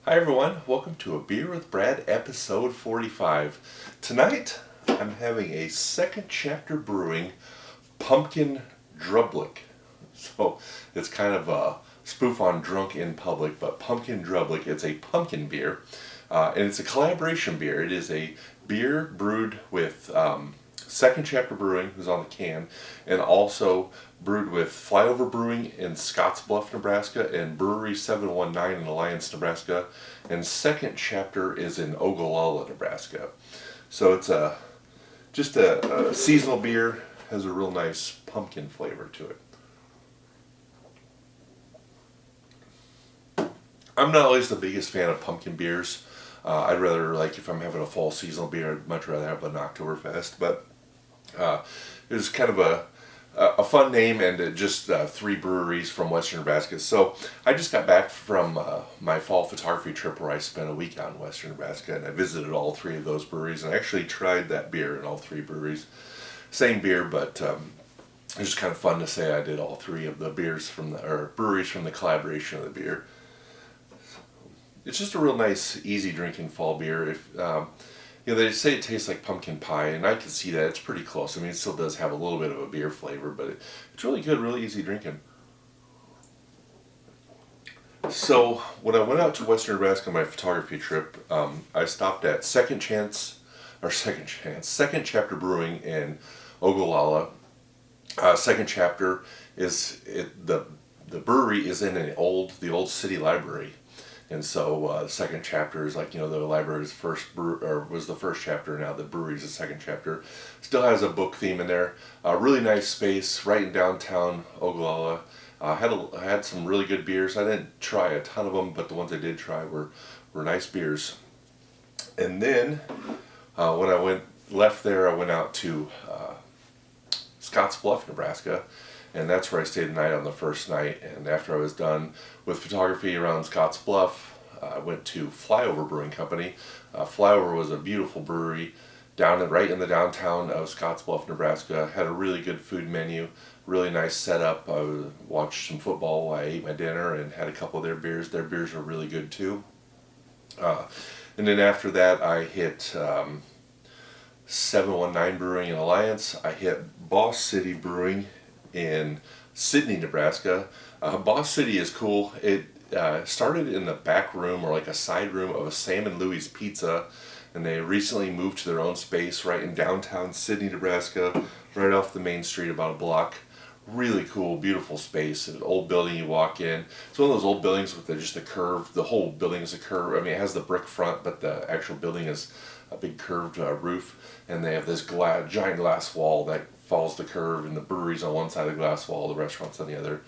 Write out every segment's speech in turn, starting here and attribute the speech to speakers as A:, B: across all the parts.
A: Hi everyone, welcome to A Beer with Brad episode 45. Tonight I'm having a Second Chapter Brewing Pumpkin Drublic. So it's kind of a spoof on Drunk in Public, but Pumpkin Drublic, it's a pumpkin beer. And it's a collaboration beer. It is a beer brewed with Second Chapter Brewing, who's on the can, and also brewed with Flyover Brewing in Scottsbluff, Nebraska, and Brewery 719 in Alliance, Nebraska, and Second Chapter is in Ogallala, Nebraska. So it's just a seasonal beer, has a real nice pumpkin flavor to it. I'm not always the biggest fan of pumpkin beers. I'd rather, like, if I'm having a fall seasonal beer, I'd much rather have an Oktoberfest, but it was kind of a fun name, and just three breweries from Western Nebraska. So I just got back from my fall photography trip where I spent a week out in Western Nebraska, and I visited all three of those breweries, and I actually tried that beer in all three breweries. Same beer, but it was just kind of fun to say I did all three of the beers or breweries from the collaboration of the beer. It's just a real nice, easy drinking fall beer. They say it tastes like pumpkin pie, and I can see that. It's pretty close. I mean, it still does have a little bit of a beer flavor, but it's really good, really easy drinking. So when I went out to Western Nebraska on my photography trip, I stopped at Second Chapter Brewing in Ogallala. Second Chapter the brewery is in the old city library. And so the Second Chapter is like, the library's was the first chapter. Now the brewery's the second chapter. Still has a book theme in there. Really nice space right in downtown Ogallala. Had some really good beers. I didn't try a ton of them, but the ones I did try were nice beers. And then when I left there, I went out to Scottsbluff, Nebraska. And that's where I stayed the night on the first night. And after I was done with photography around Scottsbluff, I went to Flyover Brewing Company. Flyover was a beautiful brewery right in the downtown of Scottsbluff, Nebraska. Had a really good food menu, really nice setup. I watched some football while I ate my dinner and had a couple of their beers. Their beers were really good too. And then after that, I hit 719 Brewing in Alliance. I hit Boss City Brewing in Sidney, Nebraska. Boss City is cool. It started in the back room, or like a side room, of a Sam and Louie's Pizza, and they recently moved to their own space right in downtown Sidney, Nebraska, right off the main street about a block. Really cool, beautiful space. An old building you walk in. It's one of those old buildings with just the curve. The whole building is a curve. I mean, it has the brick front, but the actual building is a big curved roof, and they have this giant glass wall that follows the curve, and the brewery's on one side of the glass wall, the restaurant's on the other.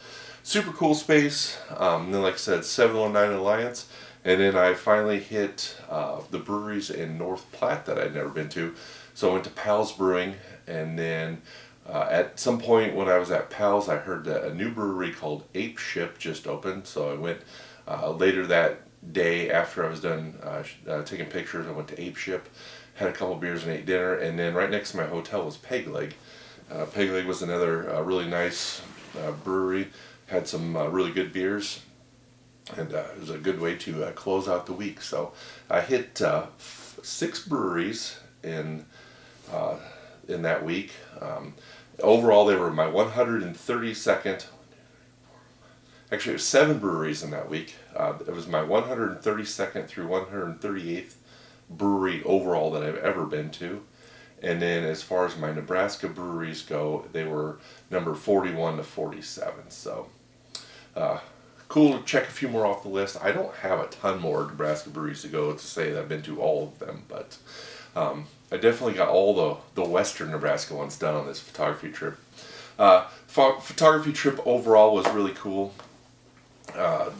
A: Super cool space. And then, like I said, 719 Alliance, and then I finally hit the breweries in North Platte that I'd never been to. So I went to Pal's Brewing, and then at some point when I was at Pal's, I heard that a new brewery called Ape Ship just opened. So I went later that day after I was done taking pictures. I went to Ape Ship, had a couple beers and ate dinner, and then right next to my hotel was Peg Leg. Peg Leg was another really nice brewery, had some really good beers, and it was a good way to close out the week. So I hit 6 breweries in that week. Overall, they were my 132nd. Actually, it was 7 breweries in that week. It was my 132nd through 138th brewery overall that I've ever been to. And then as far as my Nebraska breweries go, they were number 41 to 47. So cool to check a few more off the list. I don't have a ton more Nebraska breweries to go to say that I've been to all of them, but I definitely got all the Western Nebraska ones done on this photography trip. Photography trip overall was really cool.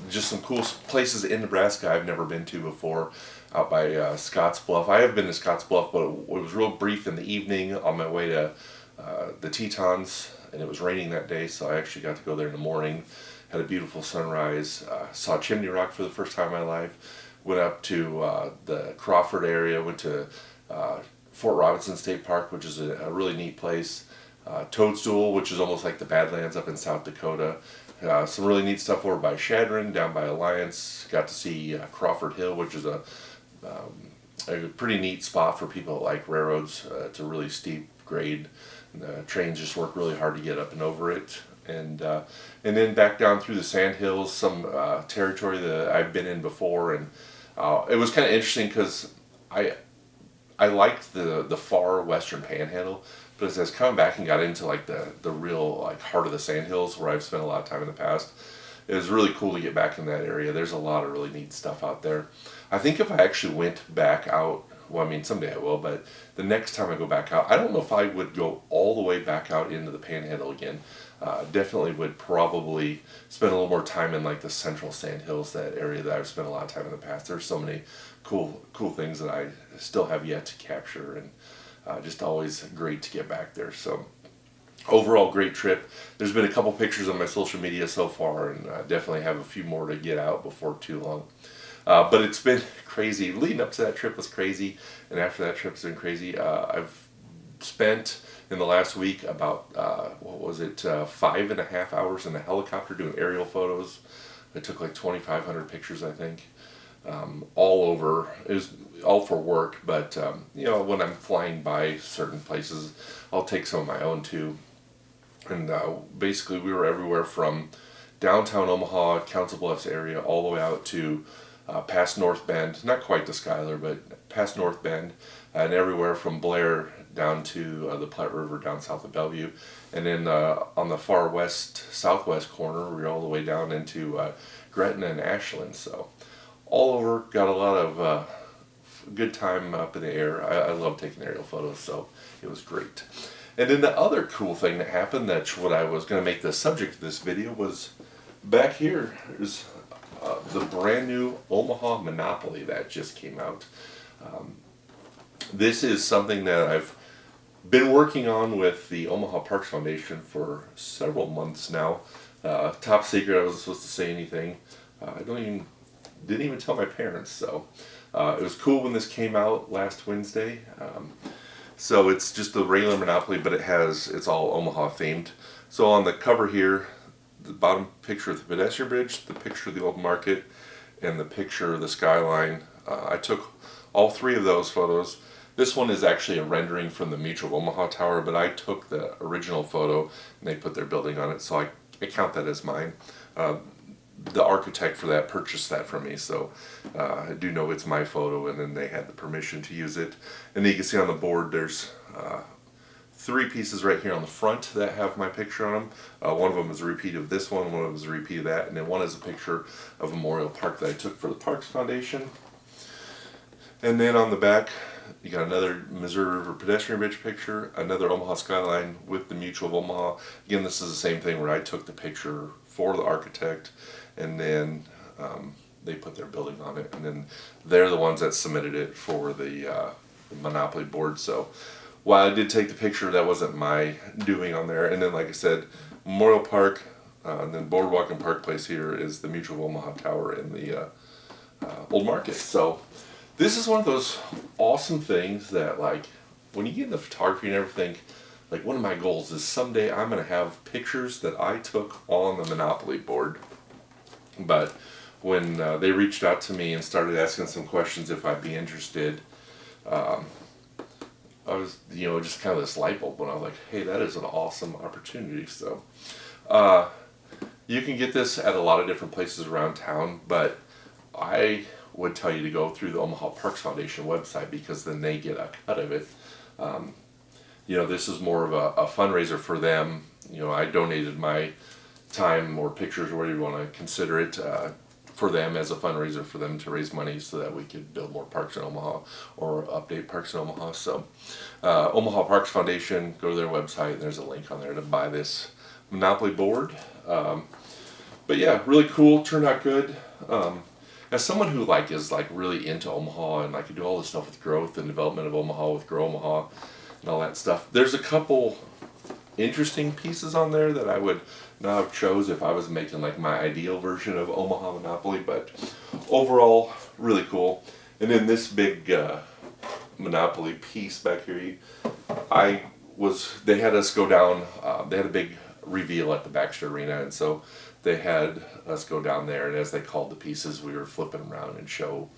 A: Just some cool places in Nebraska I've never been to before. Out by Scottsbluff. I have been to Scottsbluff, but it was real brief in the evening on my way to the Tetons, and it was raining that day, so I actually got to go there in the morning. Had a beautiful sunrise. Saw Chimney Rock for the first time in my life. Went up to the Crawford area. Went to Fort Robinson State Park, which is a really neat place. Toadstool, which is almost like the Badlands up in South Dakota. Some really neat stuff over by Shadron, down by Alliance. Got to see Crawford Hill, which is a pretty neat spot for people that like railroads. It's a really steep grade. The trains just work really hard to get up and over it. And then back down through the sand hills, some territory that I've been in before, and it was kind of interesting because I liked the far western panhandle, but as I was coming back and got into like the real like heart of the sand hills where I've spent a lot of time in the past, it was really cool to get back in that area. There's a lot of really neat stuff out there. I think if I actually went back out, well, I mean, someday I will, but the next time I go back out, I don't know if I would go all the way back out into the panhandle again. Definitely would probably spend a little more time in like the central sand hills, that area that I've spent a lot of time in the past. There's so many cool things that I still have yet to capture, and just always great to get back there. So overall, great trip. There's been a couple pictures on my social media so far, and definitely have a few more to get out before too long. But it's been crazy. Leading up to that trip was crazy, and after that trip has been crazy. I've spent in the last week about 5.5 hours in a helicopter doing aerial photos. I took like 2,500 pictures, I think, all over. It was all for work, but when I'm flying by certain places, I'll take some of my own too. And basically, we were everywhere from downtown Omaha, Council Bluffs area, all the way out to past North Bend, not quite to Schuyler, but past North Bend, and everywhere from Blair down to the Platte River down south of Bellevue. And then on the far southwest corner, we were all the way down into Gretna and Ashland. So all over, got a lot of good time up in the air. I love taking aerial photos, so it was great. And then the other cool thing that happened, that's what I was going to make the subject of this video, was back here is the brand new Omaha Monopoly that just came out. This is something that I've been working on with the Omaha Parks Foundation for several months now. Top secret, I wasn't supposed to say anything. I didn't even tell my parents, so it was cool when this came out last Wednesday. So it's just the regular Monopoly, but it's all Omaha themed. So on the cover here, the bottom picture of the pedestrian bridge, the picture of the old market, and the picture of the skyline. I took all three of those photos. This one is actually a rendering from the Mutual Omaha Tower, but I took the original photo and they put their building on it, so I count that as mine. The architect for that purchased that from me, so I do know it's my photo, and then they had the permission to use it. And you can see on the board there's three pieces right here on the front that have my picture on them. One of them is a repeat of this one of them is a repeat of that, and then one is a picture of a Memorial Park that I took for the Parks Foundation. And then on the back, you got another Missouri River pedestrian bridge picture, another Omaha skyline with the Mutual of Omaha. Again, this is the same thing where I took the picture for the architect, and then they put their building on it, and then they're the ones that submitted it for the Monopoly board. So while I did take the picture, that wasn't my doing on there. And then, like I said, Memorial Park, and then Boardwalk and Park Place here is the Mutual of Omaha Tower in the Old Market. So this is one of those awesome things that, like, when you get into photography, you never think, like, one of my goals is someday I'm going to have pictures that I took on the Monopoly board. But when they reached out to me and started asking some questions if I'd be interested, I was, just kind of this light bulb when I was like, hey, that is an awesome opportunity. So you can get this at a lot of different places around town, but I would tell you to go through the Omaha Parks Foundation website, because then they get a cut of it. This is more of a fundraiser for them. I donated my time or pictures, or whatever you want to consider it, for them as a fundraiser for them to raise money so that we could build more parks in Omaha or update parks in Omaha. So Omaha Parks Foundation, go to their website, and there's a link on there to buy this Monopoly board. But yeah, really cool, turned out good. As someone who is really into Omaha and do all this stuff with growth and development of Omaha with Grow Omaha and all that stuff, there's a couple interesting pieces on there that I would not have chose if I was making my ideal version of Omaha Monopoly, but overall really cool. And then this big Monopoly piece back here, they had us go down, they had a big reveal at the Baxter Arena, and so they had us go down there, and as they called the pieces, we were flipping around and show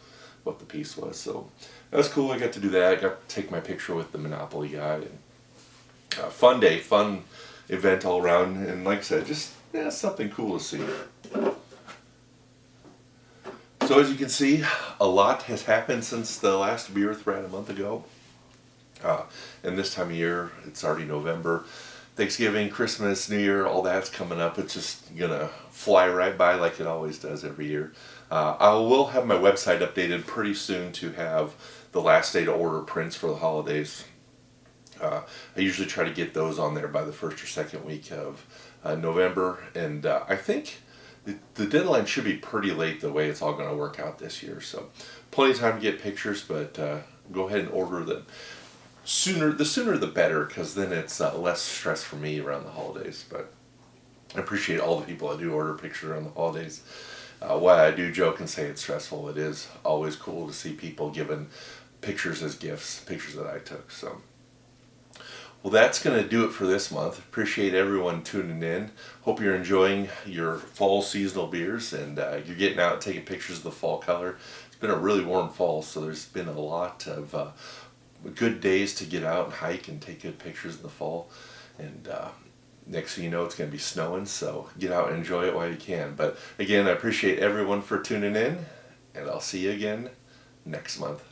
A: what the piece was. So that was cool. I got to do that. I got to take my picture with the Monopoly guy. And, fun day, fun event all around. And like I said, just something cool to see. So as you can see, a lot has happened since the last beer thread a month ago. And this time of year, it's already November. Thanksgiving, Christmas, New Year, all that's coming up. It's just gonna fly right by like it always does every year. I will have my website updated pretty soon to have the last day to order prints for the holidays. I usually try to get those on there by the first or second week of November, and I think the deadline should be pretty late the way it's all going to work out this year. So plenty of time to get pictures, but go ahead and order them. The sooner the better, because then it's less stress for me around the holidays. But I appreciate all the people that do order pictures around the holidays. While I do joke and say it's stressful, it is always cool to see people giving pictures as gifts, pictures that I took. So, well, that's going to do it for this month. Appreciate everyone tuning in. Hope you're enjoying your fall seasonal beers, and you're getting out and taking pictures of the fall color. It's been a really warm fall, so there's been a lot of good days to get out and hike and take good pictures in the fall. And next thing you know, it's going to be snowing, so get out and enjoy it while you can. But again, I appreciate everyone for tuning in, and I'll see you again next month.